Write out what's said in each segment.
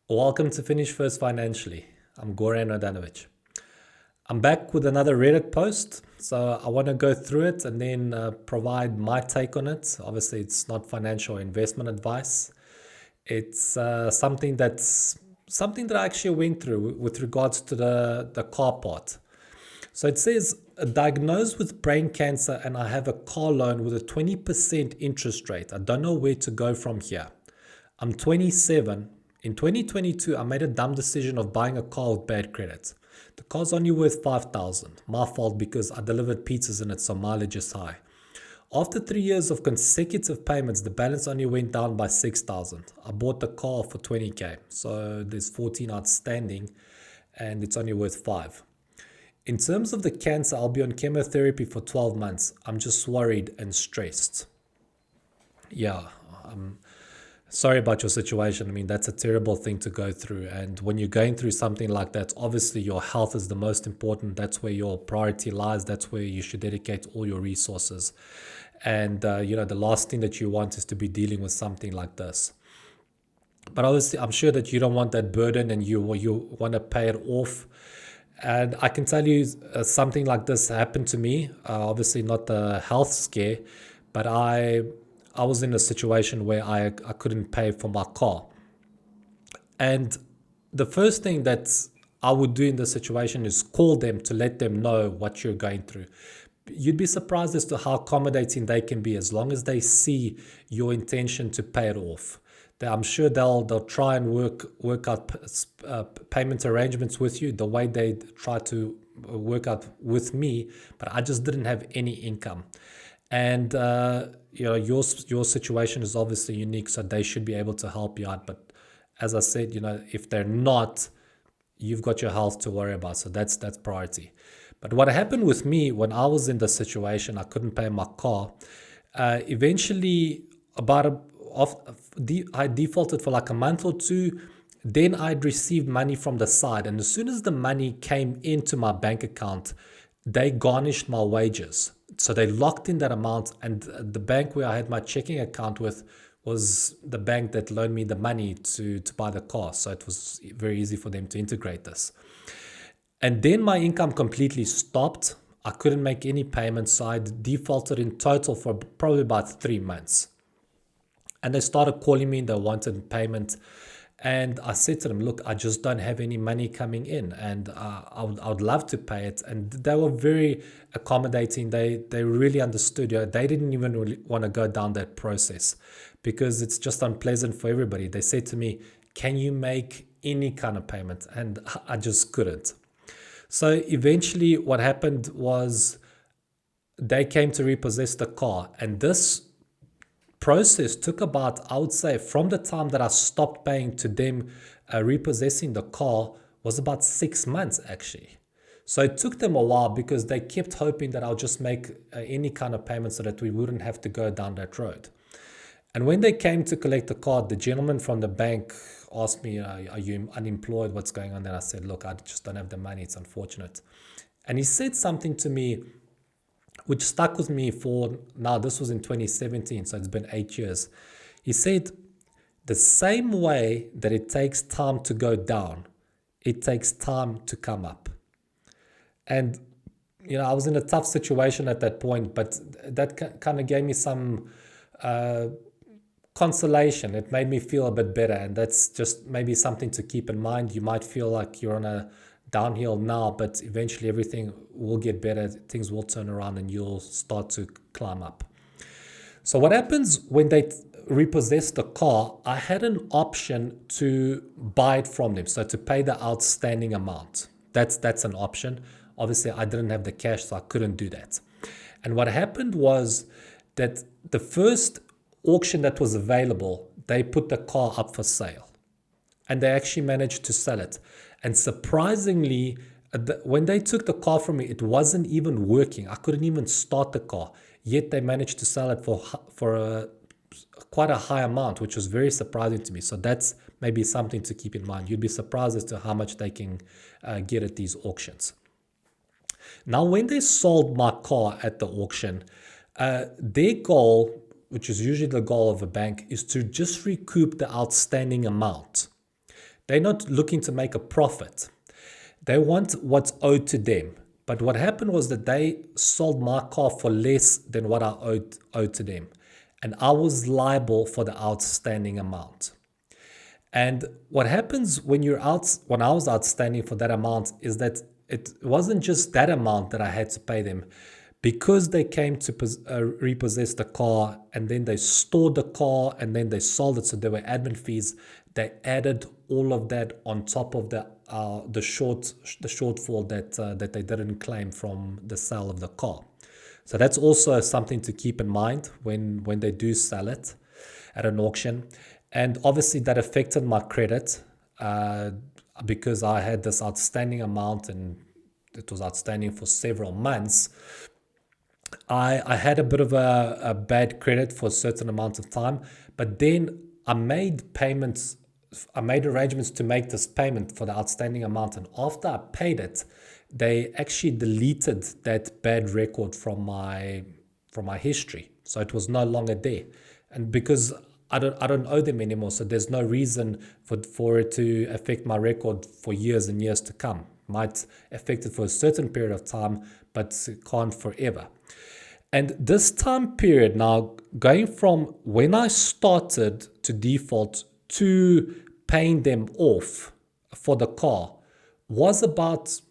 Welcome to Finish First Financially. I'm Goran Radanovic. I'm back with another Reddit post. So I want to go through it and then provide my take on it. Obviously, it's not financial investment advice. It's something that I actually went through with regards to the car part. So it says, diagnosed with brain cancer and I have a car loan with a 20% interest rate. I don't know where to go from here. I'm 27. In 2022, I made a dumb decision of buying a car with bad credit. The car's only worth 5,000. My fault because I delivered pizzas in it, so mileage is high. After 3 years of consecutive payments, the balance only went down by 6,000. I bought the car for 20k, so there's 14 outstanding and it's only worth 5. In terms of the cancer, I'll be on chemotherapy for 12 months. I'm just worried and stressed. Yeah, sorry about your situation. I mean, that's a terrible thing to go through. And when you're going through something like that, obviously your health is the most important. That's where your priority lies. That's where you should dedicate all your resources. And, the last thing that you want is to be dealing with something like this. But obviously, I'm sure that you don't want that burden and you want to pay it off. And I can tell you something like this happened to me. Obviously, not the health scare, but I was in a situation where I couldn't pay for my car. And the first thing that I would do in this situation is call them to let them know what you're going through. You'd be surprised as to how accommodating they can be as long as they see your intention to pay it off. I'm sure they'll try and work out payment arrangements with you the way they try to work out with me, but I just didn't have any income. And your situation is obviously unique, so they should be able to help you out. But as I said, if they're not, you've got your health to worry about, so that's priority. But what happened with me when I was in this situation, I couldn't pay my car. Eventually, I defaulted for like a month or two. Then I'd received money from the side, and as soon as the money came into my bank account, they garnished my wages. So they locked in that amount, and the bank where I had my checking account with was the bank that loaned me the money to buy the car. So it was very easy for them to integrate this. And then my income completely stopped. I couldn't make any payments, so I defaulted in total for probably about 3 months. And they started calling me and they wanted payment. And I said to them, look, I just don't have any money coming in, and I would love to pay it. And they were very accommodating. They really understood. They didn't even really want to go down that process because it's just unpleasant for everybody. They said to me, can you make any kind of payment? And I just couldn't. So eventually what happened was they came to repossess the car. And this process took about, I would say, from the time that I stopped paying to them repossessing the car was about 6 months actually. So it took them a while because they kept hoping that I'll just make any kind of payment so that we wouldn't have to go down that road. And when they came to collect the car, the gentleman from the bank asked me, are you unemployed? What's going on? Then I said, look, I just don't have the money. It's unfortunate. And he said something to me which stuck with me for now. This was in 2017, so it's been 8 years. He said, the same way that it takes time to go down, it takes time to come up. And, I was in a tough situation at that point, but that kind of gave me some consolation. It made me feel a bit better. And that's just maybe something to keep in mind. You might feel like you're on a downhill now, but eventually everything will get better. Things will turn around and you'll start to climb up. So what happens when they repossess the car? I had an option to buy it from them, so to pay the outstanding amount. That's an option. Obviously, I didn't have the cash, so I couldn't do that. And what happened was that the first auction that was available, they put the car up for sale. And they actually managed to sell it. And surprisingly, when they took the car from me, it wasn't even working. I couldn't even start the car. Yet they managed to sell it for quite a high amount, which was very surprising to me. So that's maybe something to keep in mind. You'd be surprised as to how much they can get at these auctions. Now, when they sold my car at the auction, their goal, which is usually the goal of a bank, is to just recoup the outstanding amount. They're not looking to make a profit. They want what's owed to them. But what happened was that they sold my car for less than what I owed to them. And I was liable for the outstanding amount. And what happens when when I was outstanding for that amount is that it wasn't just that amount that I had to pay them. Because they came to repossess the car and then they stored the car and then they sold it, so there were admin fees. They added all of that on top of the shortfall that they didn't claim from the sale of the car. So that's also something to keep in mind when they do sell it at an auction. And obviously that affected my credit because I had this outstanding amount and it was outstanding for several months. I had a bit of a bad credit for a certain amount of time, but then I made arrangements to make this payment for the outstanding amount. And after I paid it, they actually deleted that bad record from my history. So it was no longer there. And because I don't owe them anymore, so there's no reason for it to affect my record for years and years to come. Might affect it for a certain period of time, but can't forever. And this time period now, going from when I started to default to paying them off for the car, was about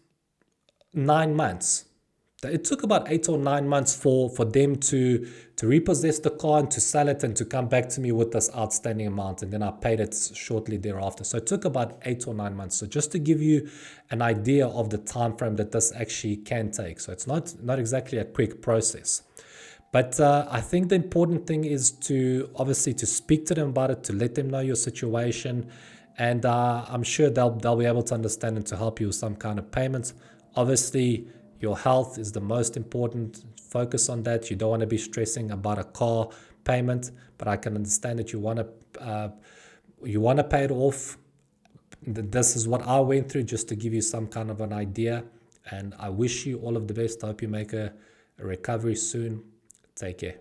9 months. It took about 8 or 9 months for them to repossess the car and to sell it and to come back to me with this outstanding amount. And then I paid it shortly thereafter. So it took about 8 or 9 months. So just to give you an idea of the time frame that this actually can take. So it's not exactly a quick process. But I think the important thing is to obviously to speak to them about it, to let them know your situation. And I'm sure they'll be able to understand and to help you with some kind of payments. Obviously, your health is the most important. Focus on that. You don't want to be stressing about a car payment, but I can understand that you want to pay it off. This is what I went through, just to give you some kind of an idea. And I wish you all of the best. I hope you make a recovery soon. Take care.